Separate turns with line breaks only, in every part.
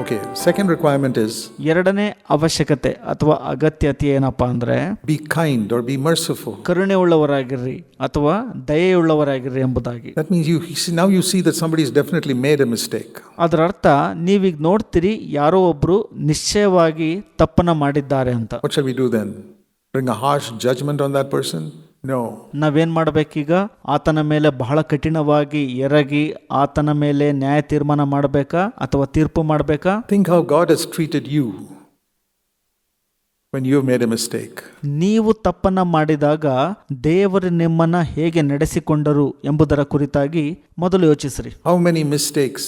Okay, second requirement is
ಎರಡನೇ ಅವಶ್ಯಕತೆ ಅಥವಾ ಅಗತ್ಯತೆ ಏನಪ್ಪಾ ಅಂದ್ರೆ
be kind or be merciful.
ಕರುಣೆ ಉಳ್ಳವರಾಗಿರ್ರಿ ಅಥವಾ ದಯೆಯುಳ್ಳವರಾಗಿರ್ರಿ ಎಂಬುದಾಗಿ.
That means now you see that somebody has definitely made a mistake.
ಅದರ ಅರ್ಥ ನೀವೀಗ ನೋಡ್ತೀರಿ ಯಾರೋ ಒಬ್ರು ನಿಶ್ಚಯವಾಗಿ ತಪ್ಪನ್ನ ಮಾಡಿದ್ದಾರೆ ಅಂತ.
What shall we do then? Bring a harsh judgment on that person? No.
ನಾವೇನ್ ಮಾಡ್ಬೇಕೀಗ? ಆತನ ಮೇಲೆ ಬಹಳ ಕಠಿಣವಾಗಿ ಎರಗಿ ಆತನ ಮೇಲೆ ನ್ಯಾಯ ತೀರ್ಮಾನ ಮಾಡಬೇಕಾ ಅಥವಾ ತೀರ್ಪು ಮಾಡಬೇಕಾ?
Think how God has treated you when you have made a mistake.
ನೀವು ತಪ್ಪನ್ನ ಮಾಡಿದಾಗ ದೇವರು ನಿಮ್ಮನ್ನ ಹೇಗೆ ನಡೆಸಿಕೊಂಡರು ಎಂಬುದರ ಕುರಿತಾಗಿ ಮೊದಲು ಯೋಚಿಸ್ರಿ.
How many mistakes,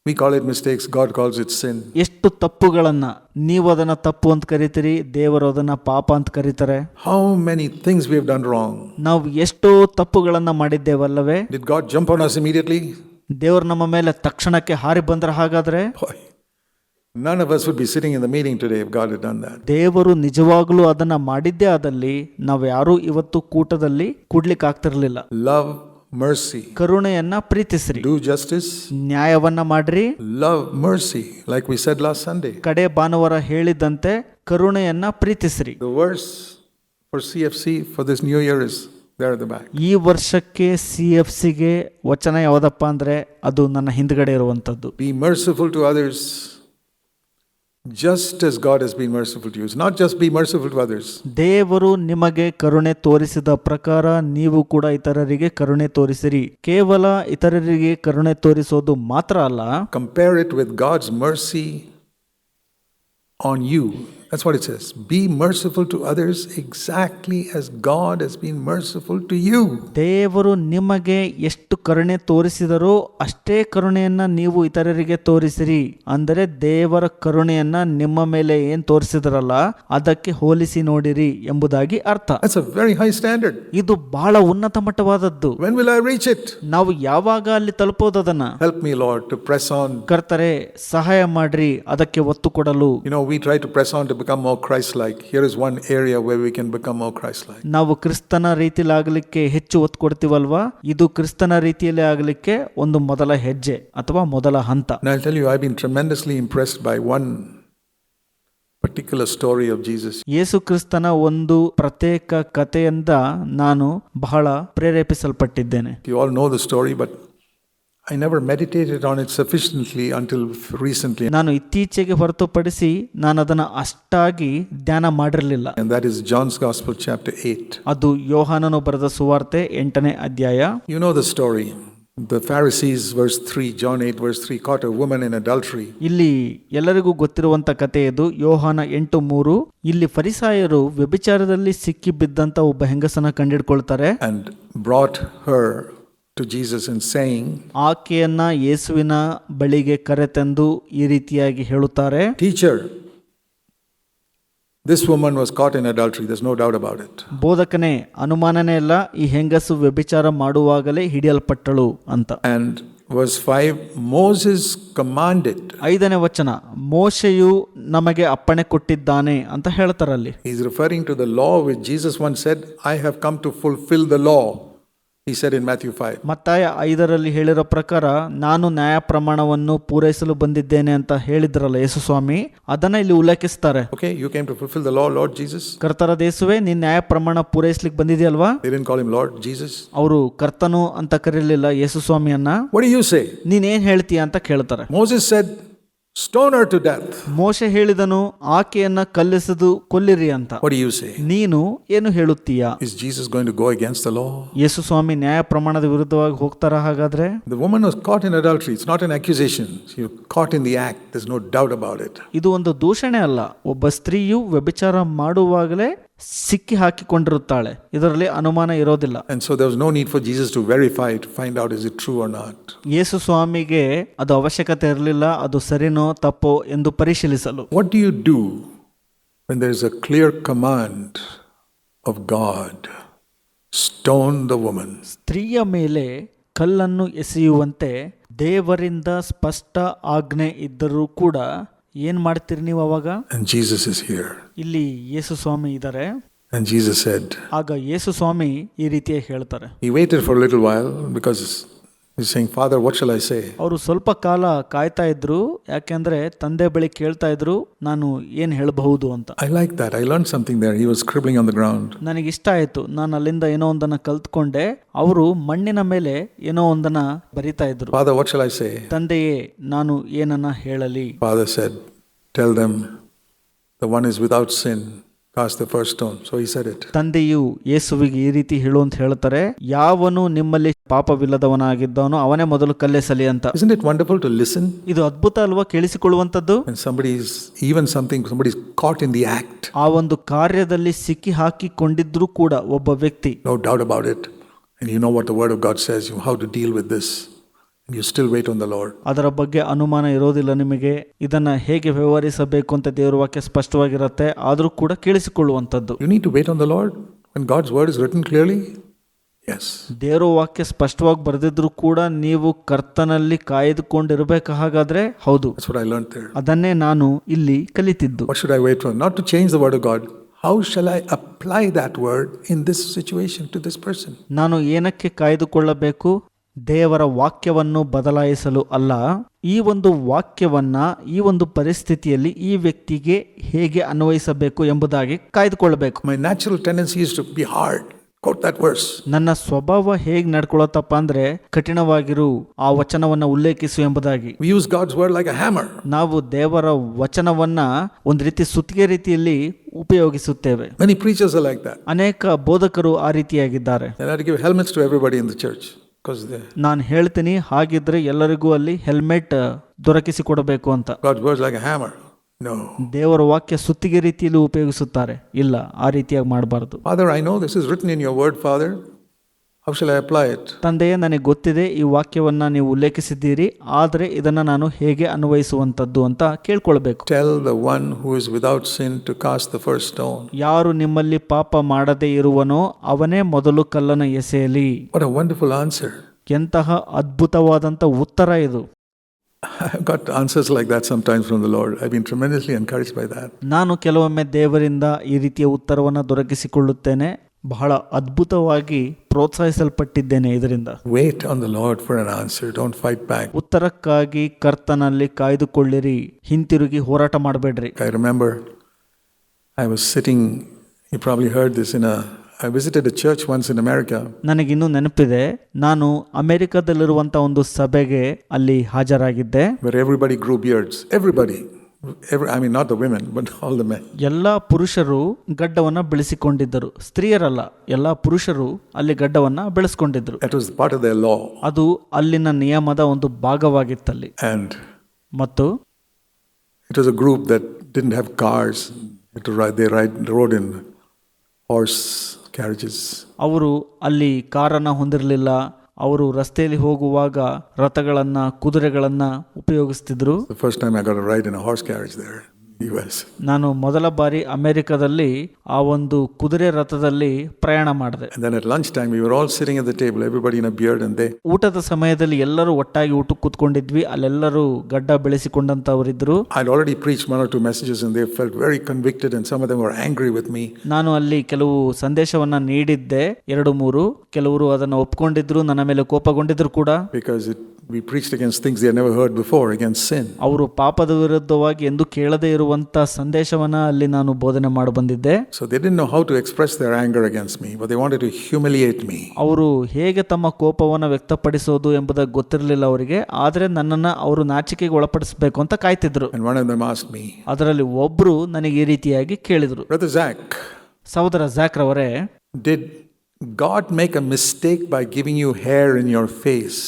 we call it mistakes, God calls it sin.
ಎಷ್ಟು ತಪ್ಪುಗಳನ್ನ ನೀವು ಅದನ್ನ ತಪ್ಪು ಅಂತ ಕರೀತೀರಿ, ದೇವರು ಅದನ್ನ ಪಾಪ ಅಂತ ಕರೀತಾರೆ.
How many things we have done wrong.
ನಾವು ಎಷ್ಟೋ ತಪ್ಪುಗಳನ್ನ ಮಾಡಿದ್ದೇವಲ್ಲವೇ?
Did God jump on us immediately?
ದೇವರು ನಮ್ಮ ಮೇಲೆ ತಕ್ಷಣಕ್ಕೆ ಹಾರಿ ಬಂದ್ರೆ ಹಾಗಾದ್ರೆ
Boy, none of us would be sitting in the meeting today if God had done that.
ದೇವರು ನಿಜವಾಗ್ಲೂ ಅದನ್ನ ಮಾಡಿದ್ದೇ ಆದಲ್ಲಿ ನಾವು ಯಾರೂ ಇವತ್ತು ಕೂಟದಲ್ಲಿ ಕೂಡ್ಲಿಕ್ಕೆ ಆಗ್ತಿರ್ಲಿಲ್ಲ.
Love mercy.
ಕರುಣೆಯನ್ನ ಪ್ರೀತಿಸ್ರಿ,
Do justice.
ನ್ಯಾಯವನ್ನ ಮಾಡ್ರಿ.
Love mercy, like we said last Sunday.
ಕಡೆ ಭಾನುವಾರ ಹೇಳಿದಂತೆ ಕರುಣೆಯನ್ನ ಪ್ರೀತಿಸ್ರಿ.
The verse for CFC for this new year is there at the back.
ಈ ವರ್ಷಕ್ಕೆ CFCಗೆ ವಚನ ಯಾವುದಪ್ಪ ಅಂದ್ರೆ ಅದು ನನ್ನ ಹಿಂದ್ಗಡೆ ಇರುವಂತದ್ದು.
Be merciful to others just as God has been merciful to you. It's not just be merciful to others.
ದೇವರು ನಿಮಗೆ ಕರುಣೆ ತೋರಿಸಿದ ಪ್ರಕಾರ ನೀವು ಕೂಡ ಇತರರಿಗೆ ಕರುಣೆ ತೋರಿಸಿರಿ. ಕೇವಲ ಇತರರಿಗೆ ಕರುಣೆ ತೋರಿಸೋದು ಮಾತ್ರ ಅಲ್ಲ,
Compare it with God's mercy on you. That's what it says. Be merciful to others exactly as God has been merciful to you.
ದೇವರು ನಿಮಗೆ ಎಷ್ಟು ಕರುಣೆ ತೋರಿಸಿದರೋ ಅಷ್ಟೇ ಕರುಣೆಯನ್ನ ನೀವು ಇತರರಿಗೆ ತೋರಿಸಿರಿ. ಅಂದರೆ ದೇವರ ಕರುಣೆಯನ್ನ ನಿಮ್ಮ ಮೇಲೆ ಏನ್ ತೋರಿಸಿದ್ರಲ್ಲ ಅದಕ್ಕೆ ಹೋಲಿಸಿ ನೋಡಿರಿ ಎಂಬುದಾಗಿ ಅರ್ಥ.
That's a very high standard.
ಇದು ಬಹಳ ಉನ್ನತ ಮಟ್ಟವಾದದ್ದು.
When will I reach it?
ನಾವು ಯಾವಾಗ ಅಲ್ಲಿ ತಲುಪೋದನ್ನ?
Help me, Lord, to press on.
ಕರ್ತರೆ ಸಹಾಯ ಮಾಡ್ರಿ ಅದಕ್ಕೆ ಒತ್ತು ಕೊಡಲು.
You know, we try to press on to become more Christ-like. Here is one area where we can become more Christ-like.
ನಾವು ಕ್ರಿಸ್ತನ ರೀತಿಯಲ್ಲಿ ಆಗಲಿಕ್ಕೆ ಹೆಚ್ಚು ಒತ್ತು ಕೊಡ್ತೀವಲ್ವಾ? ಇದು ಕ್ರಿಸ್ತನ ರೀತಿಯಲ್ಲಿ ಆಗಲಿಕ್ಕೆ ಒಂದು ಮೊದಲ ಹೆಜ್ಜೆ ಅಥವಾ ಮೊದಲ ಹಂತ.
And I'll tell you, I've been tremendously impressed by one particular story of Jesus.
ಯೇಸು ಕ್ರಿಸ್ತನ ಒಂದು ಪ್ರತ್ಯೇಕ ಕಥೆಯಿಂದ ನಾನು ಬಹಳ ಪ್ರೇರೇಪಿಸಲ್ಪಟ್ಟಿದ್ದೇನೆ.
You all know the story, but I never meditated on it sufficiently until recently.
ನಾನು ಇತ್ತೀಚೆಗೆ ಹೊರತುಪಡಿಸಿ ನಾನು ಅದನ್ನು ಅಷ್ಟಾಗಿ ಧ್ಯಾನ ಮಾಡಿರಲಿಲ್ಲ.
And that is John's Gospel chapter 8.
ಅದು ಯೋಹಾನನು ಬರೆದ ಸುವಾರ್ತೆ 8ನೇ ಅಧ್ಯಾಯ.
You know the story. The Pharisees, verse 3, John 8 verse 3, caught a woman in adultery.
ಇಲ್ಲಿ ಎಲ್ಲರಿಗೂ ಗೊತ್ತಿರುವಂತ ಕಥೆ ಇದು. ಯೋಹಾನ 8:3. ಇಲ್ಲಿ ಫರಿಸಾಯರು ವ್ಯಭಿಚಾರದಲ್ಲಿ ಸಿಕ್ಕಿ ಬಿದ್ದಂತ ಒಬ್ಬ ಹೆಂಗಸನ ಕಂಡಿಡ್ಕೊಳ್ತಾರೆ.
And brought her to Jesus and saying,
ಆಕೆಯನ್ನ ಯೇಸುವಿನ ಬಳಿಗೆ ಕರೆತಂದು ಈ ರೀತಿಯಾಗಿ ಹೇಳುತ್ತಾರೆ,
Teacher, this woman was caught in adultery. There's no doubt about it.
ಬೋಧಕನೇ, ಅನುಮಾನನೇ ಇಲ್ಲ, ಈ ಹೆಂಗಸು ವ್ಯಭಿಚಾರ ಮಾಡುವಾಗಲೇ ಹಿಡಿಯಲ್ಪಟ್ಟಳು ಅಂತ.
And verse 5, Moses commanded.
5ನೇ ವಚನ, ಮೋಶೆಯು ನಮಗೆ ಅಪ್ಪಣೆ ಕೊಟ್ಟಿದ್ದಾನೆ ಅಂತ ಹೇಳ್ತಾರಲ್ಲಿ.
He's referring to the law which Jesus once said, I have come to fulfill the law. He said in Matthew 5.
ಮತ್ತಾಯ 5ರಲ್ಲಿ ಹೇಳಿರೋ ಪ್ರಕಾರ ನಾನು ನ್ಯಾಯ ಪ್ರಮಾಣವನ್ನು ಪೂರೈಸಲು ಬಂದಿದ್ದೇನೆ ಅಂತ ಹೇಳಿದ್ರಲ್ಲ ಯೇಸು ಸ್ವಾಮಿ, ಅದನ್ನ ಇಲ್ಲಿ ಉಲ್ಲೇಖಿಸ್ತಾರೆ.
Okay, you came to fulfill the law, Lord Jesus.
ಕರ್ತನ ದೇಸುವೆ, ನೀನ್ ನ್ಯಾಯ ಪ್ರಮಾಣ ಪೂರೈಸ್ಲಿಕ್ಕೆ ಬಂದಿದೆಯಲ್ವಾ?
They didn't call him Lord Jesus.
ಅವರು ಕರ್ತನು ಅಂತ ಕರೀಲಿಲ್ಲ ಯೇಸು ಸ್ವಾಮಿಯನ್ನ.
What do you say?
ನೀನೇನ್ ಹೇಳ್ತೀಯ ಅಂತ ಕೇಳ್ತಾರೆ.
Moses said, stone her to death.
ಮೋಶೆ ಹೇಳಿದನು, ಆಕೆಯನ್ನ ಕಲ್ಲಿಸಿದು ಕೊಲ್ಲಿರಿ ಅಂತ.
What do you say?
ನೀನು ಏನು ಹೇಳುತ್ತೀಯಾ?
Is Jesus going to go against the law?
ಯೇಸು ಸ್ವಾಮಿ ನ್ಯಾಯ ಪ್ರಮಾಣದ ವಿರುದ್ಧವಾಗಿ ಹೋಗ್ತಾರ ಹಾಗಾದ್ರೆ?
The woman was caught in adultery. It's not an accusation. She was caught in the act. There's no doubt about it.
ಇದು ಒಂದು ದೂಷಣೆ ಅಲ್ಲ. ಒಬ್ಬ ಸ್ತ್ರೀಯು ವ್ಯಭಿಚಾರ ಮಾಡುವಾಗಲೇ ಸಿಕ್ಕಿ ಹಾಕಿಕೊಂಡಿರುತ್ತಾಳೆ, ಇದರಲ್ಲಿ ಅನುಮಾನ ಇರೋದಿಲ್ಲ.
And so there was no need for Jesus to verify, to find out is it true or not.
ಯೇಸು ಸ್ವಾಮಿಗೆ ಅದು ಅವಶ್ಯಕತೆ ಇರಲಿಲ್ಲ, ಅದು ಸರಿನೋ ತಪ್ಪೋ ಎಂದು ಪರಿಶೀಲಿಸಲು.
What do you do when there is a clear command of God? Stone the woman.
ಸ್ತ್ರೀಯ ಮೇಲೆ ಕಲ್ಲನ್ನು ಎಸೆಯುವಂತೆ ದೇವರಿಂದ ಸ್ಪಷ್ಟ ಆಜ್ಞೆ ಇದ್ದರೂ ಕೂಡ ಏನ್ ಮಾಡ್ತೀರಿ ನೀವು ಅವಾಗ?
And Jesus is here.
ಇಲ್ಲಿ ಯೇಸು ಸ್ವಾಮಿ ಇದ್ದಾರೆ.
And Jesus said,
ಆಗ ಯೇಸು ಸ್ವಾಮಿ ಈ ರೀತಿಯಾಗಿ ಹೇಳ್ತಾರೆ.
He waited for a little while because He's saying, Father, what shall I say?
ಅವರು ಸ್ವಲ್ಪ ಕಾಲ ಕಾಯ್ತಾ ಇದ್ರು, ಯಾಕೆಂದ್ರೆ ತಂದೆ ಬಳಿ ಕೇಳ್ತಾ ಇದ್ರು, ನಾನು ಏನ್ ಹೇಳಬಹುದು ಅಂತ.
I like that. I learned something there. He was scribbling on the ground.
ನನಗೆ ಇಷ್ಟ ಆಯ್ತು. ನಾನು ಅಲ್ಲಿಂದ ಏನೋ ಒಂದನ್ನ ಕಲ್ತ್ಕೊಂಡೆ. ಅವರು ಮಣ್ಣಿನ ಮೇಲೆ ಏನೋ ಒಂದನ್ನ ಬರಿತಾ ಇದ್ರು.
Father, what shall I say?
ತಂದೆಯೇ, ನಾನು ಏನನ್ನ ಹೇಳಲಿ?
Father said, tell them the one is without sin. Cast the first stone. So he said it.
ತಂದೆಯು ಯೇಸುವಿಗೆ ಈ ರೀತಿ ಹೇಳು ಅಂತ ಹೇಳ್ತಾರೆ, ಯಾವನು ನಿಮ್ಮಲ್ಲಿ ಪಾಪವಿಲ್ಲದವನಾಗಿದ್ದಾನೋ ಅವನೇ ಮೊದಲು ಕಲ್ಲೆಸಲಿ ಅಂತ.
Isn't it wonderful to listen?
ಇದು ಅದ್ಭುತ ಅಲ್ವಾ ಕೇಳಿಸಿಕೊಳ್ಳುವಂತದ್ದು?
When somebody's caught in the act.
ಆ ಒಂದು ಕಾರ್ಯದಲ್ಲಿ ಸಿಕ್ಕಿ ಹಾಕಿಕೊಂಡಿದ್ರು ಕೂಡ ಒಬ್ಬ ವ್ಯಕ್ತಿ,
No doubt about it. And you know what the word of God says, you how to deal with this. And you still wait on the Lord.
ಅದರ ಬಗ್ಗೆ ಅನುಮಾನ ಇರೋದಿಲ್ಲ ನಿಮಗೆ. ಇದನ್ನ ಹೇಗೆ ವ್ಯವಹರಿಸಬೇಕು ಅಂತ ದೇವರ ವಾಕ್ಯ ಸ್ಪಷ್ಟವಾಗಿರುತ್ತೆ, ಆದರೂ ಕೂಡ ಕೇಳಿಸಿಕೊಳ್ಳುವಂಥದ್ದು.
You need to wait on the Lord when God's word is written clearly. Yes.
ದೇವರ ವಾಕ್ಯ ಸ್ಪಷ್ಟವಾಗಿ ಬರೆದಿದ್ರು ಕೂಡ ನೀವು ಕರ್ತನಲ್ಲಿ ಕಾಯ್ದುಕೊಂಡಿರಬೇಕು. ಹಾಗಾದ್ರೆ ಹೌದು.
That's what I learned there.
ಅದನ್ನೇ ನಾನು ಇಲ್ಲಿ ಕಲಿತಿದ್ದು.
What should I wait for? Not to change the word of God. How shall I apply that word in this situation to this person?
ನಾನು ಏನಕ್ಕೆ ಕಾಯ್ದುಕೊಳ್ಳಬೇಕು? ದೇವರ ವಾಕ್ಯವನ್ನು ಬದಲಾಯಿಸಲು ಅಲ್ಲ, ಈ ಒಂದು ವಾಕ್ಯವನ್ನ ಈ ಒಂದು ಪರಿಸ್ಥಿತಿಯಲ್ಲಿ ಈ ವ್ಯಕ್ತಿಗೆ ಹೇಗೆ ಅನ್ವಯಿಸಬೇಕು ಎಂಬುದಾಗಿ ಕಾಯ್ದುಕೊಳ್ಳಬೇಕು.
My natural tendency is to be hard. Quote that verse.
ನನ್ನ ಸ್ವಭಾವ ಹೇಗೆ ನಡ್ಕೊಳ್ಳುತ್ತಪ್ಪ ಅಂದ್ರೆ ಕಠಿಣವಾಗಿರು, ಆ ವಚನವನ್ನ ಉಲ್ಲೇಖಿಸು ಎಂಬುದಾಗಿ.
We use God's word like a hammer.
ನಾವು ದೇವರ ವಚನವನ್ನ ಒಂದು ರೀತಿ ಸುತ್ತಿಗೆ ರೀತಿಯಲ್ಲಿ ಉಪಯೋಗಿಸುತ್ತೇವೆ.
Many preachers are like that.
ಅನೇಕ ಬೋಧಕರು ಆ ರೀತಿಯಾಗಿದ್ದಾರೆ.
They have to give helmets to everybody in the church.
ನಾನು ಹೇಳ್ತೀನಿ, ಹಾಗಿದ್ರೆ ಎಲ್ಲರಿಗೂ ಅಲ್ಲಿ ಹೆಲ್ಮೆಟ್ ದೊರಕಿಸಿಕೊಡಬೇಕು ಅಂತ.
God's word like a hammer. No.
ದೇವರ ವಾಕ್ಯ ಸುತ್ತಿಗೆ ರೀತಿಯಲ್ಲಿ ಉಪಯೋಗಿಸುತ್ತಾರೆ. ಇಲ್ಲ, ಆ ರೀತಿಯಾಗಿ ಮಾಡಬಾರದು.
Father, I know this is written in your word, Father. How shall I apply it?
ತಂದೆಯೇ, ನನಗೆ ಗೊತ್ತಿದೆ ಈ ವಾಕ್ಯವನ್ನ ನೀವು ಉಲ್ಲೇಖಿಸಿದ್ದೀರಿ, ಆದರೆ ಇದನ್ನ ನಾನು ಹೇಗೆ ಅನ್ವಯಿಸುವಂತದ್ದು ಅಂತ ಕೇಳ್ಕೊಳ್ಬೇಕು.
Tell the one who is without sin to cast the first stone.
ಯಾರು ನಿಮ್ಮಲ್ಲಿ ಪಾಪ ಮಾಡದೇ ಇರುವನೋ ಅವನೇ ಮೊದಲು ಕಲ್ಲನ್ನು ಎಸೆಯಲಿ.
What a wonderful answer.
ಎಂತಹ ಅದ್ಭುತವಾದಂತ ಉತ್ತರ ಇದು.
I've got answers like that sometimes from the Lord. I've been tremendously encouraged by that.
ನಾನು ಕೆಲವೊಮ್ಮೆ ದೇವರಿಂದ ಈ ರೀತಿಯ ಉತ್ತರವನ್ನು ದೊರಕಿಸಿಕೊಳ್ಳುತ್ತೇನೆ. ಬಹಳ ಅದ್ಭುತವಾಗಿ ಪ್ರೋತ್ಸಾಹಿಸಲ್ಪಟ್ಟಿದ್ದೇನೆ ಇದರಿಂದ.
Wait on the Lord for an answer. Don't fight back.
ಉತ್ತರಕ್ಕಾಗಿ ಕರ್ತನಲ್ಲಿ ಕಾಯ್ದುಕೊಳ್ಳಿರಿ, ಹಿಂತಿರುಗಿ ಹೋರಾಟ ಮಾಡಬೇಡ್ರಿ.
I remember I was sitting, you probably heard this, I visited a church once in America.
ನನಗಿನ್ನೂ ನೆನಪಿದೆ, ನಾನು ಅಮೆರಿಕದಲ್ಲಿರುವಂತ ಒಂದು ಸಭೆಗೆ ಅಲ್ಲಿ ಹಾಜರಾಗಿದ್ದೆ.
Where everybody grew beards. Everybody. I mean, not the women, but all the men.
ಎಲ್ಲ ಪುರುಷರು ಗಡ್ಡವನ್ನ ಬೆಳೆಸಿಕೊಂಡಿದ್ದರು, ಸ್ತ್ರೀಯರಲ್ಲ, ಎಲ್ಲ ಪುರುಷರು ಅಲ್ಲಿ ಗಡ್ಡವನ್ನ ಬೆಳೆಸಿಕೊಂಡಿದ್ರು.
That was part of their law.
ಅದು ಅಲ್ಲಿನ ನಿಯಮದ ಒಂದು ಭಾಗವಾಗಿತ್ತಲ್ಲಿ.
And
ಮತ್ತು
it was a group that didn't have cars. They rode in horse carriages.
ಅವರು ಅಲ್ಲಿ ಕಾರನ್ನ ಹೊಂದಿರಲಿಲ್ಲ. ಅವರು ರಸ್ತೆಯಲ್ಲಿ ಹೋಗುವಾಗ ರಥಗಳನ್ನ, ಕುದುರೆಗಳನ್ನ ಉಪಯೋಗಿಸ್ತಿದ್ರು.
The first time I got a ride in a horse carriage there in the US.
ನಾನು ಮೊದಲ ಬಾರಿ ಅಮೆರಿಕದಲ್ಲಿ ಆ ಒಂದು ಕುದುರೆ ರಥದಲ್ಲಿ ಪ್ರಯಾಣ ಮಾಡಿದೆ.
And then at lunchtime we were all sitting at the table, everybody in a beard, and they.
ಊಟದ ಸಮಯದಲ್ಲಿ ಎಲ್ಲರೂ ಒಟ್ಟಾಗಿ ಊಟಕ್ಕೆ ಕೂತ್ಕೊಂಡಿದ್ವಿ. ಅಲ್ಲೆಲ್ಲರೂ ಗಡ್ಡ ಬೆಳೆಸಿಕೊಂಡಂತವರಿದ್ರು.
I'd already preached one or two messages and they felt very convicted and some of them were angry with me.
ನಾನು ಅಲ್ಲಿ ಕೆಲವು ಸಂದೇಶವನ್ನ ನೀಡಿದ್ದೆ, 2-3. ಕೆಲವರು ಅದನ್ನು ಒಪ್ಕೊಂಡಿದ್ರು, ನನ್ನ ಮೇಲೆ ಕೋಪಗೊಂಡಿದ್ರು ಕೂಡ.
Because we preached against things they had never heard before, against sin.
ಅವರು ಪಾಪದ ವಿರುದ್ಧವಾಗಿ ಎಂದು ಕೇಳದೇ ಇರುವಂತ ಸಂದೇಶವನ್ನ ಅಲ್ಲಿ ನಾನು ಬೋಧನೆ ಮಾಡಿ ಬಂದಿದ್ದೆ.
So they didn't know how to express their anger against me, but they wanted to humiliate me.
ಅವರು ಹೇಗೆ ತಮ್ಮ ಕೋಪವನ್ನು ವ್ಯಕ್ತಪಡಿಸೋದು ಎಂಬುದಾಗಿ ಗೊತ್ತಿರಲಿಲ್ಲ ಅವರಿಗೆ, ಆದರೆ ನನ್ನನ್ನ ಅವರು ನಾಚಿಕೆಗೆ ಒಳಪಡಿಸಬೇಕು ಅಂತ ಕಾಯ್ತಿದ್ರು.
And one of them asked me.
ಅದರಲ್ಲಿ ಒಬ್ರು ನನಗೆ ಈ ರೀತಿಯಾಗಿ ಕೇಳಿದ್ರು,
Brother Zach,
ಸಹೋದರ Zac ರವರೇ,
did God make a mistake by giving you hair in your face?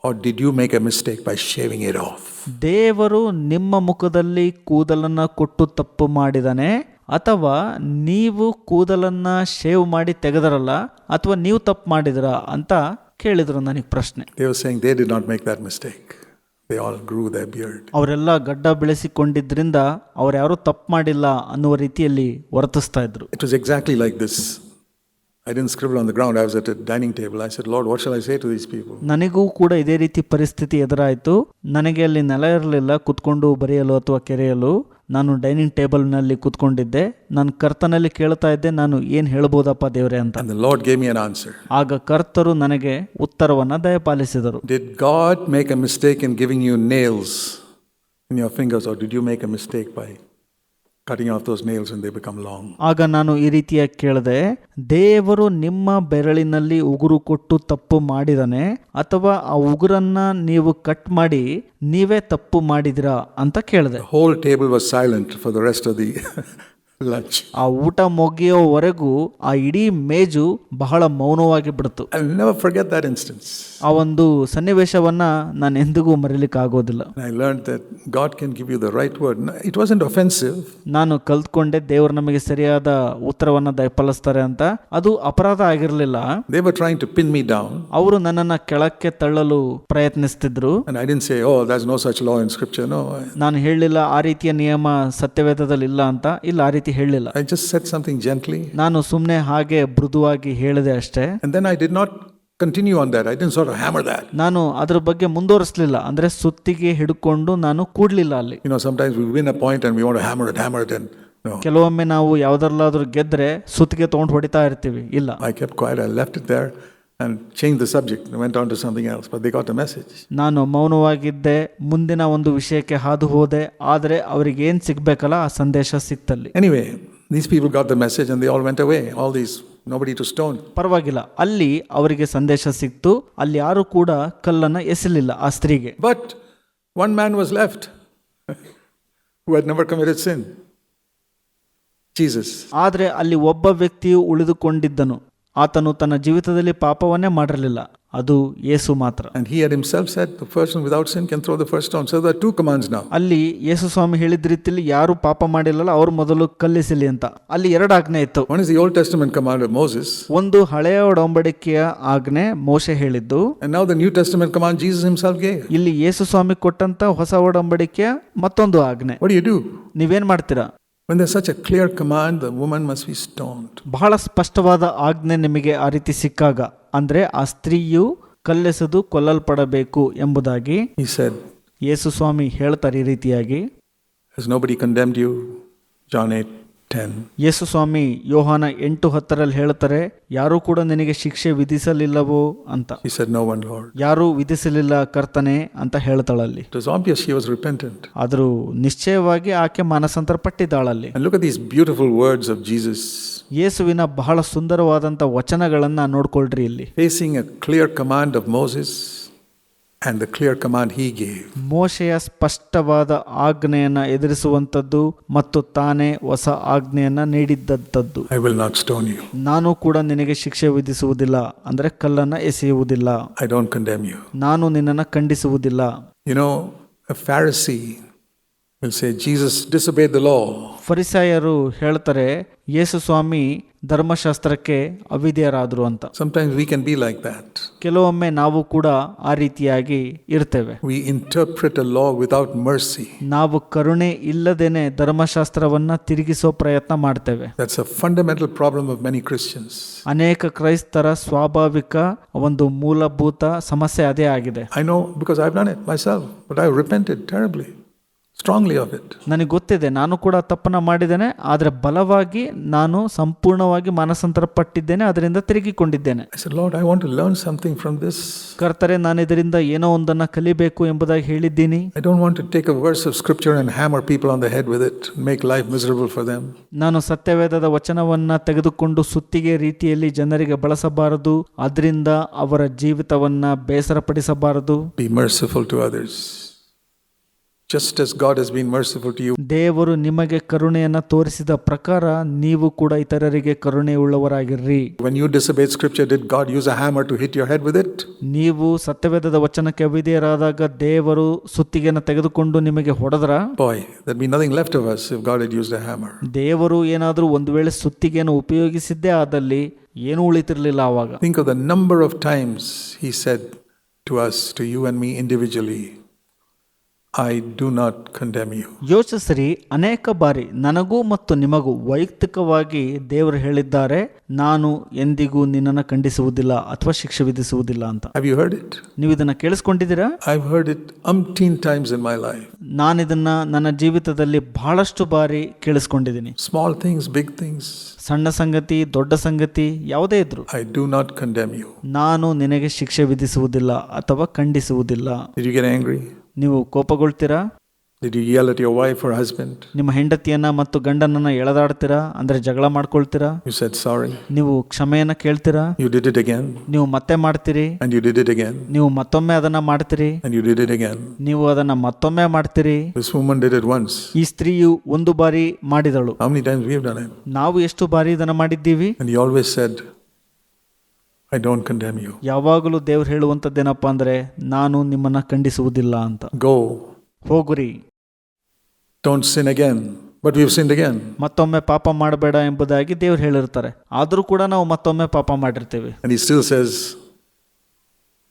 Or did you make a mistake by shaving it off?
ದೇವರು ನಿಮ್ಮ ಮುಖದಲ್ಲಿ ಕೂದಲನ್ನ ಕೊಟ್ಟು ತಪ್ಪು ಮಾಡಿದಾನೆ, ಅಥವಾ ನೀವು ಕೂದಲನ್ನ ಶೇವ್ ಮಾಡಿ ತೆಗೆದರಲ್ಲ, ಅಥವಾ ನೀವು ತಪ್ಪು ಮಾಡಿದ್ರ ಅಂತ ಕೇಳಿದ್ರು ನನಗೆ ಪ್ರಶ್ನೆ.
They were saying they did not make that mistake. They all grew their beard.
ಅವರೆಲ್ಲ ಗಡ್ಡ ಬೆಳೆಸಿಕೊಂಡಿದ್ರಿಂದ ಅವ್ರು ಯಾರು ತಪ್ಪು ಮಾಡಿಲ್ಲ ಅನ್ನುವ ರೀತಿಯಲ್ಲಿ ವರ್ತಿಸ್ತಾ ಇದ್ರು.
It was exactly like this. I didn't scribble on the ground. I was at a dining table. I said, Lord, what shall I say to these people?
ನನಗೂ ಕೂಡ ಇದೇ ರೀತಿ ಪರಿಸ್ಥಿತಿ ಎದುರಾಯಿತು. ನನಗೆ ಅಲ್ಲಿ ನೆಲ ಇರಲಿಲ್ಲ ಕುತ್ಕೊಂಡು ಬರೆಯಲು ಅಥವಾ ಕೆರೆಯಲು. ನಾನು ಡೈನಿಂಗ್ ಟೇಬಲ್ನಲ್ಲಿ ಕೂತ್ಕೊಂಡಿದ್ದೆ, ನಾನು ಕರ್ತನಲ್ಲಿ ಕೇಳ್ತಾ ಇದ್ದೆ, ನಾನು ಏನು ಹೇಳ್ಬೋದಪ್ಪ ದೇವರೇ ಅಂತ.
And the Lord gave me an answer.
ಆಗ ಕರ್ತರು ನನಗೆ ಉತ್ತರವನ್ನು ದಯಪಾಲಿಸಿದರು.
Did God make a mistake in giving you nails in your fingers, or did you make a mistake by cutting off those nails when they become long?
ಆಗ ನಾನು ಈ ರೀತಿಯಾಗಿ ಕೇಳಿದೆ, ದೇವರು ನಿಮ್ಮ ಬೆರಳಿನಲ್ಲಿ ಉಗುರು ಕೊಟ್ಟು ತಪ್ಪು ಮಾಡಿದಾನೆ, ಅಥವಾ ಆ ಉಗುರನ್ನ ನೀವು ಕಟ್ ಮಾಡಿ ನೀವೇ ತಪ್ಪು ಮಾಡಿದಿರಾ ಅಂತ ಕೇಳಿದೆ.
The whole table was silent for the rest of the lunch.
ಆ ಊಟ ಮುಗಿಯೋವರೆಗೂ ಆ ಇಡೀ ಮೇಜು ಬಹಳ ಮೌನವಾಗಿ ಬಿಡ್ತು.
I'll never forget that instance.
ಆ ಒಂದು ಸನ್ನಿವೇಶವನ್ನ ನಾನು ಎಂದಿಗೂ ಮರೀಲಿಕ್ಕೆ ಆಗೋದಿಲ್ಲ.
And I learned that God can give you the right word. It wasn't offensive.
ನಾನು ಕಲ್ತ್ಕೊಂಡೆ ದೇವರು ನಮಗೆ ಸರಿಯಾದ ಉತ್ತರವನ್ನ ದಯಪಾಲಿಸ್ತಾರೆ ಅಂತ. ಅದು ಅಪರಾಧ ಆಗಿರಲಿಲ್ಲ.
They were trying to pin me down.
ಅವರು ನನ್ನನ್ನ ಕೆಳಕ್ಕೆ ತಳ್ಳಲು ಪ್ರಯತ್ನಿಸ್ತಿದ್ರು.
And I didn't say, oh, there's no such law in scripture. No.
ನಾನು ಹೇಳಲಿಲ್ಲ ಆ ರೀತಿಯ ನಿಯಮ ಸತ್ಯವೇದದಲ್ಲಿ ಇಲ್ಲ ಅಂತ. ಇಲ್ಲ, ಆ ರೀತಿ ಹೇಳಲಿಲ್ಲ.
I just said something gently.
ನಾನು ಸುಮ್ಮನೆ ಹಾಗೆ ಮೃದುವಾಗಿ ಹೇಳಿದೆ ಅಷ್ಟೇ.
And then I did not continue on that. I didn't sort of hammer that.
ನಾನು ಅದ್ರ ಬಗ್ಗೆ ಮುಂದುವರಿಸಲಿಲ್ಲ. ಅಂದ್ರೆ ಸುತ್ತಿಗೆ ಹಿಡ್ಕೊಂಡು ನಾನು ಕೂಡ್ಲಿಲ್ಲ ಅಲ್ಲಿ.
Sometimes we win a point and we want to hammer it and no.
ಕೆಲವೊಮ್ಮೆ ನಾವು ಯಾವ್ದ್ರಲ್ಲಾದ್ರೂ ಗೆದ್ರೆ ಸುತ್ತಿಗೆ ತಗೊಂಡು ಹೊಡಿತಾ ಇರ್ತೀವಿ. ಇಲ್ಲ,
I kept quiet. I left it there and changed the subject and went on to something else, but they got the message.
ನಾನು ಮೌನವಾಗಿದ್ದೆ, ಮುಂದಿನ ಒಂದು ವಿಷಯಕ್ಕೆ ಹಾದು ಹೋದೆ. ಆದರೆ ಅವ್ರಿಗೆ ಏನ್ ಸಿಗ್ಬೇಕಲ್ಲ ಆ ಸಂದೇಶ ಸಿಕ್ತಲ್ಲಿ.
Anyway, these people got the message and they all went away. All these, nobody to stone.
ಪರವಾಗಿಲ್ಲ, ಅಲ್ಲಿ ಅವರಿಗೆ ಸಂದೇಶ ಸಿಕ್ತು. ಅಲ್ಲಿ ಯಾರು ಕೂಡ ಕಲ್ಲನ್ನ ಎಸಲಿಲ್ಲ ಆ ಸ್ತ್ರೀಗೆ.
But one man was left who had never committed sin. Jesus.
ಆದ್ರೆ ಅಲ್ಲಿ ಒಬ್ಬ ವ್ಯಕ್ತಿಯು ಉಳಿದುಕೊಂಡಿದ್ದನು. ಆತನು ತನ್ನ ಜೀವಿತದಲ್ಲಿ ಪಾಪವನ್ನೇ ಮಾಡಿರಲಿಲ್ಲ. ಅದು ಯೇಸು ಮಾತ್ರ.
And he had himself said, the person without sin can throw the first stone. So there are two commands now.
ಅಲ್ಲಿ ಯೇಸು ಸ್ವಾಮಿ ಹೇಳಿದ ರೀತಿಯಲ್ಲಿ ಯಾರು ಪಾಪ ಮಾಡಿಲ್ಲಲ್ಲ ಅವ್ರು ಮೊದಲು ಕಲ್ಲಿಸಲಿ ಅಂತ. ಅಲ್ಲಿ ಎರಡು ಆಜ್ಞೆ ಇತ್ತು.
One is the Old Testament command of Moses.
ಒಂದು ಹಳೆಯ ಒಡಂಬಡಿಕೆಯ ಆಜ್ಞೆ ಮೋಶೆ ಹೇಳಿದ್ದು.
And now the New Testament command Jesus himself gave.
ಇಲ್ಲಿ ಯೇಸು ಸ್ವಾಮಿ ಕೊಟ್ಟಂತ ಹೊಸ ಒಡಂಬಡಿಕೆಯ ಮತ್ತೊಂದು ಆಜ್ಞೆ.
What do you do?
ನೀವೇನ್ ಮಾಡ್ತೀರಾ?
When there's such a clear command, the woman must be stoned.
ಬಹಳ ಸ್ಪಷ್ಟವಾದ ಆಜ್ಞೆ ನಿಮಗೆ ಆ ರೀತಿ ಸಿಕ್ಕಾಗ, ಅಂದ್ರೆ ಆ ಸ್ತ್ರೀಯು ಕಲ್ಲೆಸೆದು ಕೊಲ್ಲಲ್ಪಡಬೇಕು ಎಂಬುದಾಗಿ
He said,
ಯೇಸು ಸ್ವಾಮಿ ಹೇಳ್ತಾರೆ ಈ ರೀತಿಯಾಗಿ.
has nobody condemned you? John 8:10.
ಯೇಸು ಸ್ವಾಮಿ ಯೋಹಾನ 8:10 ಹೇಳ್ತಾರೆ, ಯಾರೂ ಕೂಡ ನಿನಗೆ ಶಿಕ್ಷೆ ವಿಧಿಸಲಿಲ್ಲವೋ ಅಂತ.
He said, no one, Lord.
ಯಾರು ವಿಧಿಸಲಿಲ್ಲ ಕರ್ತನೆ ಅಂತ ಹೇಳ್ತಾಳಲ್ಲಿ.
It was obvious she was repentant.
ಆದರೂ ನಿಶ್ಚಯವಾಗಿ ಆಕೆ ಮಾನಸಾಂತರ ಪಟ್ಟಿದ್ದಾಳಲ್ಲಿ.
And look at these beautiful words of Jesus.
ಯೇಸುವಿನ ಬಹಳ ಸುಂದರವಾದಂಥ ವಚನಗಳನ್ನ ನೋಡ್ಕೊಳ್ರಿ ಇಲ್ಲಿ.
Facing a clear command of Moses and the clear command he gave.
ಮೋಶೆಯ ಸ್ಪಷ್ಟವಾದ ಆಜ್ಞೆಯನ್ನ ಎದುರಿಸುವಂಥದ್ದು ಮತ್ತು ತಾನೇ ಹೊಸ ಆಜ್ಞೆಯನ್ನ ನೀಡಿದ್ದಂಥದ್ದು.
I will not stone you.
ನಾನು ಕೂಡ ನಿನಗೆ ಶಿಕ್ಷೆ ವಿಧಿಸುವುದಿಲ್ಲ, ಅಂದ್ರೆ ಕಲ್ಲನ್ನ ಎಸೆಯುವುದಿಲ್ಲ.
I don't condemn you.
ನಾನು ನಿನ್ನನ್ನು ಖಂಡಿಸುವುದಿಲ್ಲ.
A Pharisee will say Jesus disobeyed the law.
ಫರಿಸಾಯರು ಹೇಳ್ತಾರೆ ಯೇಸು ಸ್ವಾಮಿ ಧರ್ಮಶಾಸ್ತ್ರಕ್ಕೆ ಅವಿಧೇಯರಾದ್ರು ಅಂತ.
Sometimes we can be like that.
ಕೆಲವೊಮ್ಮೆ ನಾವು ಕೂಡ ಆ ರೀತಿಯಾಗಿ ಇರ್ತೇವೆ.
We interpret a law without mercy.
ನಾವು ಕರುಣೆ ಇಲ್ಲದೇನೆ ಧರ್ಮಶಾಸ್ತ್ರವನ್ನ ತಿರುಗಿಸೋ ಪ್ರಯತ್ನ ಮಾಡ್ತೇವೆ.
That's a fundamental problem of many Christians.
ಅನೇಕ ಕ್ರೈಸ್ತರ ಸ್ವಾಭಾವಿಕ ಒಂದು ಮೂಲಭೂತ ಸಮಸ್ಯೆ ಅದೇ ಆಗಿದೆ.
I know because I've done it myself, but I repented terribly. Strongly of it.
ನನಗೆ ಗೊತ್ತಿದೆ, ನಾನು ಕೂಡ ತಪ್ಪನ್ನ ಮಾಡಿದ್ದೇನೆ, ಆದರೆ ಬಲವಾಗಿ ನಾನು ಸಂಪೂರ್ಣವಾಗಿ ಮಾನಸಾಂತರ ಪಟ್ಟಿದ್ದೇನೆ, ಅದರಿಂದ ತಿರುಗಿಕೊಂಡಿದ್ದೇನೆ.
I said, Lord, I want to learn something from this.
ಕರ್ತರೆ, ನಾನು ಇದರಿಂದ ಏನೋ ಒಂದನ್ನ ಕಲಿಬೇಕು ಎಂಬುದಾಗಿ ಹೇಳಿದ್ದೀನಿ.
I don't want to take a verse of scripture and hammer people on the head with it, make life miserable for them.
ನಾನು ಸತ್ಯವೇದದ ವಚನವನ್ನ ತೆಗೆದುಕೊಂಡು ಸುತ್ತಿಗೆ ರೀತಿಯಲ್ಲಿ ಜನರಿಗೆ ಬಳಸಬಾರದು, ಅದರಿಂದ ಅವರ ಜೀವಿತವನ್ನ ಬೇಸರಪಡಿಸಬಾರದು.
Be merciful to others. Just as God has been merciful to you.
ದೇವರು ನಿಮಗೆ ಕರುಣೆಯನ್ನ ತೋರಿಸಿದ ಪ್ರಕಾರ ನೀವು ಕೂಡ ಇತರರಿಗೆ ಕರುಣೆಯುಳ್ಳವರಾಗಿರ್ರಿ.
When you disobeyed scripture, did God use a hammer to hit your head with it?
ನೀವು ಸತ್ಯವೇದದ ವಚನಕ್ಕೆ ಅವಿಧೇಯರಾದಾಗ ದೇವರು ಸುತ್ತಿಗೆಯನ್ನು ತೆಗೆದುಕೊಂಡು ನಿಮಗೆ ಹೊಡೆದ್ರ?
Boy, there'd be nothing left of us if God had used a hammer.
ದೇವರು ಏನಾದರೂ ಒಂದು ವೇಳೆ ಸುತ್ತಿಗೆಯನ್ನು ಉಪಯೋಗಿಸಿದ್ದೇ ಆದಲ್ಲಿ ಏನು ಉಳಿತಿರ್ಲಿಲ್ಲ ಆವಾಗ.
Think of the number of times he said to us, to you and me individually, I do not condemn you.
ಯೋಚಿಸಿರಿ, ಅನೇಕ ಬಾರಿ ನನಗೂ ಮತ್ತು ನಿಮಗೂ ವೈಯಕ್ತಿಕವಾಗಿ ದೇವರು ಹೇಳಿದ್ದಾರೆ, ನಾನು ಎಂದಿಗೂ ನಿನ್ನನ್ನು ಖಂಡಿಸುವುದಿಲ್ಲ ಅಥವಾ ಶಿಕ್ಷೆ ವಿಧಿಸುವುದಿಲ್ಲ ಅಂತ.
Have you heard it?
ನೀವು ಇದನ್ನ ಕೇಳಿಸ್ಕೊಂಡಿದ್ದೀರಾ?
I've heard it umpteen times in my life.
ನಾನಿದನ್ನ ನನ್ನ ಜೀವಿತದಲ್ಲಿ ಬಹಳಷ್ಟು ಬಾರಿ ಕೇಳಿಸ್ಕೊಂಡಿದ್ದೀನಿ.
Small things, big things.
ಸಣ್ಣ ಸಂಗತಿ, ದೊಡ್ಡ ಸಂಗತಿ ಯಾವುದೇ ಇದ್ರು,
I do not condemn you.
ನಾನು ನಿನಗೆ ಶಿಕ್ಷೆ ವಿಧಿಸುವುದಿಲ್ಲ ಅಥವಾ ಖಂಡಿಸುವುದಿಲ್ಲ.
Did you get angry?
ನೀವು ಕೋಪಗೊಳ್ತೀರಾ?
Did you yell at your wife or husband?
ನಿಮ್ಮ ಹೆಂಡತಿಯನ್ನ ಮತ್ತು ಗಂಡನನ್ನ ಎಳೆದಾಡ್ತೀರಾ, ಅಂದ್ರೆ ಜಗಳ ಮಾಡ್ಕೊಳ್ತೀರಾ?
You said sorry.
ನೀವು ಕ್ಷಮೆಯನ್ನ ಕೇಳ್ತೀರಾ?
You did it again.
ನೀವು ಮತ್ತೆ ಮಾಡ್ತೀರಿ.
And you did it again.
ನೀವು ಮತ್ತೊಮ್ಮೆ ಅದನ್ನ ಮಾಡ್ತೀರಿ.
And you did it again.
ನೀವು ಅದನ್ನ ಮತ್ತೊಮ್ಮೆ ಮಾಡ್ತೀರಿ.
This woman did it once.
ಈ ಸ್ತ್ರೀಯು ಒಂದು ಬಾರಿ ಮಾಡಿದಳು.
How many times we have done it?
ನಾವು ಎಷ್ಟು ಬಾರಿ ಇದನ್ನ ಮಾಡಿದ್ದೀವಿ?
And he always said, I don't condemn you.
ಯಾವಾಗಲೂ ದೇವ್ರು ಹೇಳುವಂಥದ್ದೇನಪ್ಪ ಅಂದ್ರೆ, ನಾನು ನಿಮ್ಮನ್ನ ಖಂಡಿಸುವುದಿಲ್ಲ ಅಂತ.
Go.
ಹೋಗುರಿ.
Don't sin again. But we've sinned again.
ಮತ್ತೊಮ್ಮೆ ಪಾಪ ಮಾಡಬೇಡ ಎಂಬುದಾಗಿ ದೇವ್ರು ಹೇಳಿರ್ತಾರೆ. ಆದರೂ ಕೂಡ ನಾವು ಮತ್ತೊಮ್ಮೆ ಪಾಪ ಮಾಡಿರ್ತೀವಿ.
And he still says,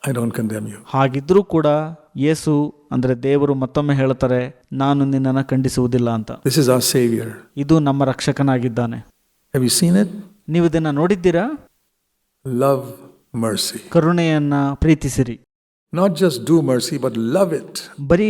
I don't condemn you.
ಹಾಗಿದ್ರೂ ಕೂಡ ಯೇಸು ಅಂದ್ರೆ ದೇವರು ಮತ್ತೊಮ್ಮೆ ಹೇಳ್ತಾರೆ, ನಾನು ನಿನ್ನನ್ನು ಖಂಡಿಸುವುದಿಲ್ಲ ಅಂತ.
This is our Savior.
ಇದು ನಮ್ಮ ರಕ್ಷಕನಾಗಿದ್ದಾನೆ.
Have you seen it?
ನೀವು ಇದನ್ನ ನೋಡಿದ್ದೀರಾ?
Love mercy.
ಕರುಣೆಯನ್ನ ಪ್ರೀತಿಸಿರಿ.
Not just do mercy, but love it.
ಬರೀ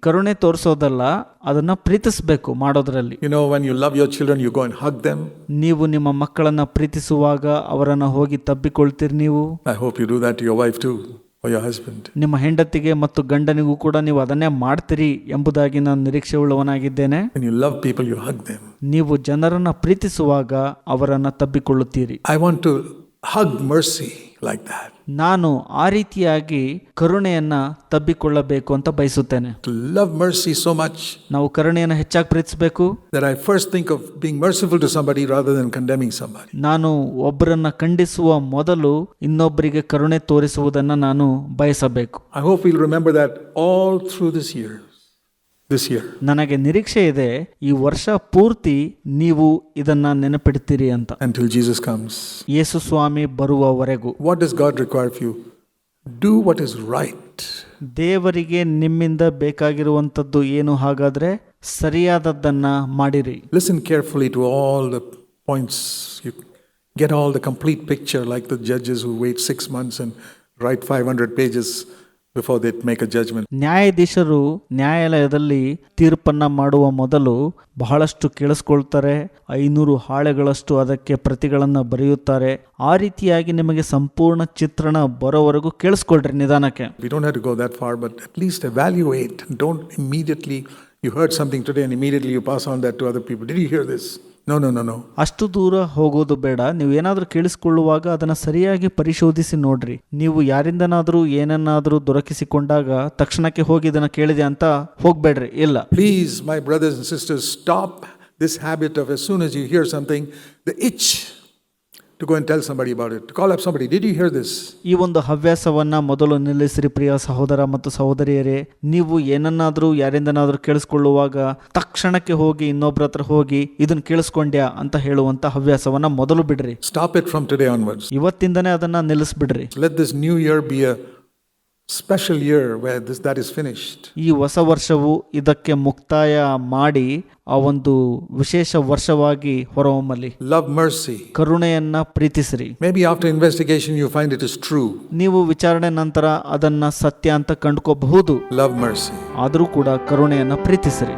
ಕರುಣೆ ತೋರಿಸೋದಲ್ಲ, ಅದನ್ನ ಪ್ರೀತಿಸಬೇಕು ಮಾಡೋದ್ರಲ್ಲಿ.
You know, when you love your children, you go and hug them.
ನೀವು ನಿಮ್ಮ ಮಕ್ಕಳನ್ನ ಪ್ರೀತಿಸುವಾಗ ಅವರನ್ನ ಹೋಗಿ ತಬ್ಬಿಕೊಳ್ತೀರಿ ನೀವು.
I hope you do that to your wife too, or your husband.
ನಿಮ್ಮ ಹೆಂಡತಿಗೆ ಮತ್ತು ಗಂಡನಿಗೂ ಕೂಡ ನೀವು ಅದನ್ನೇ ಮಾಡ್ತೀರಿ ಎಂಬುದಾಗಿ ನಾನು ನಿರೀಕ್ಷೆ ಉಳ್ಳವನಾಗಿದ್ದೇನೆ.
When you love people, you hug them.
ನೀವು ಜನರನ್ನ ಪ್ರೀತಿಸುವಾಗ ಅವರನ್ನ ತಬ್ಬಿಕೊಳ್ಳುತ್ತೀರಿ.
I want to hug mercy like that.
ನಾನು ಆ ರೀತಿಯಾಗಿ ಕರುಣೆಯನ್ನ ತಬ್ಬಿಕೊಳ್ಳಬೇಕು ಅಂತ ಬಯಸುತ್ತೇನೆ.
To love mercy so much
ನಾವು ಕರುಣೆಯನ್ನು ಹೆಚ್ಚಾಗಿ ಪ್ರೀತಿಸಬೇಕು
that I first think of being merciful to somebody rather than condemning somebody.
ನಾನು ಒಬ್ಬರನ್ನ ಖಂಡಿಸುವ ಮೊದಲು ಇನ್ನೊಬ್ಬರಿಗೆ ಕರುಣೆ ತೋರಿಸುವುದನ್ನು ನಾನು ಬಯಸಬೇಕು.
I hope we'll remember that all through this year.
ನನಗೆ ನಿರೀಕ್ಷೆ ಇದೆ, ಈ ವರ್ಷ ಪೂರ್ತಿ ನೀವು ಇದನ್ನ ನೆನಪಿಡ್ತೀರಿ ಅಂತ.
Until Jesus comes.
ಯೇಸು ಸ್ವಾಮಿ ಬರುವವರೆಗೂ.
What does God require of you? Do what is right.
ದೇವರಿಗೆ ನಿಮ್ಮಿಂದ ಬೇಕಾಗಿರುವಂತದ್ದು ಏನು? ಹಾಗಾದ್ರೆ ಸರಿಯಾದದ್ದನ್ನ ಮಾಡಿರಿ.
Listen carefully to all the points. You get all the complete picture, like the judges who wait 6 months and write 500 pages before they make a judgment.
ನ್ಯಾಯಾಧೀಶರು ನ್ಯಾಯಾಲಯದಲ್ಲಿ ತೀರ್ಪನ್ನ ಮಾಡುವ ಮೊದಲು ಬಹಳಷ್ಟು ಕೇಳಿಸ್ಕೊಳ್ತಾರೆ, 500 ಹಾಳೆಗಳಷ್ಟು ಅದಕ್ಕೆ ಪ್ರತಿಗಳನ್ನು ಬರೆಯುತ್ತಾರೆ. ಆ ರೀತಿಯಾಗಿ ನಿಮಗೆ ಸಂಪೂರ್ಣ ಚಿತ್ರಣ ಬರೋವರೆಗೂ ಕೇಳಿಸ್ಕೊಳ್ರಿ ನಿಧಾನಕ್ಕೆ.
We don't have to go that far, but at least evaluate. Don't immediately, you heard something today and immediately you pass on that to other people. Did you hear this? No.
ಅಷ್ಟು ದೂರ ಹೋಗೋದು ಬೇಡ. ನೀವು ಏನಾದರೂ ಕೇಳಿಸ್ಕೊಳ್ಳುವಾಗ ಅದನ್ನು ಸರಿಯಾಗಿ ಪರಿಶೋಧಿಸಿ ನೋಡ್ರಿ. ನೀವು ಯಾರಿಂದನಾದರೂ ಏನನ್ನಾದರೂ ದೊರಕಿಸಿಕೊಂಡಾಗ ತಕ್ಷಣಕ್ಕೆ ಹೋಗಿ ಇದನ್ನು ಕೇಳಿದೆ ಅಂತ ಹೋಗ್ಬೇಡ್ರಿ. ಇಲ್ಲ.
Please, my brothers and sisters, stop this habit of as soon as you hear something, the itch to go and tell somebody about it. To call up somebody. Did you hear this?
ಈ ಒಂದು ಹವ್ಯಾಸವನ್ನ ಮೊದಲು ನಿಲ್ಲಿಸಿರಿ ಪ್ರಿಯ ಸಹೋದರ ಮತ್ತು ಸಹೋದರಿಯರೇ. ನೀವು ಏನನ್ನಾದರೂ ಯಾರಿಂದನಾದರೂ ಕೇಳಿಸ್ಕೊಳ್ಳುವಾಗ ತಕ್ಷಣಕ್ಕೆ ಹೋಗಿ ಇನ್ನೊಬ್ಬರ ಹತ್ರ ಹೋಗಿ ಇದನ್ನ ಕೇಳಿಸ್ಕೊಂಡ್ಯಾ ಅಂತ ಹೇಳುವಂತ ಹವ್ಯಾಸವನ್ನ ಮೊದಲು ಬಿಡ್ರಿ.
Stop it from today onwards.
ಇವತ್ತಿಂದನೇ ಅದನ್ನ ನಿಲ್ಲಿಸ್ಬಿಡ್ರಿ.
Let this new year be a special year where that is finished.
ಈ ಹೊಸ ವರ್ಷವು ಇದಕ್ಕೆ ಮುಕ್ತಾಯ ಮಾಡಿ ಆ ಒಂದು ವಿಶೇಷ ವರ್ಷವಾಗಿ ಹೊರಹೊಮ್ಮಲಿ.
Love mercy.
ಕರುಣೆಯನ್ನ ಪ್ರೀತಿಸಿರಿ.
Maybe after investigation you find it is true.
ನೀವು ವಿಚಾರಣೆ ನಂತರ ಅದನ್ನ ಸತ್ಯ ಅಂತ ಕಂಡುಕೋಬಹುದು.
Love mercy.
ಆದರೂ ಕೂಡ ಕರುಣೆಯನ್ನ ಪ್ರೀತಿಸಿರಿ.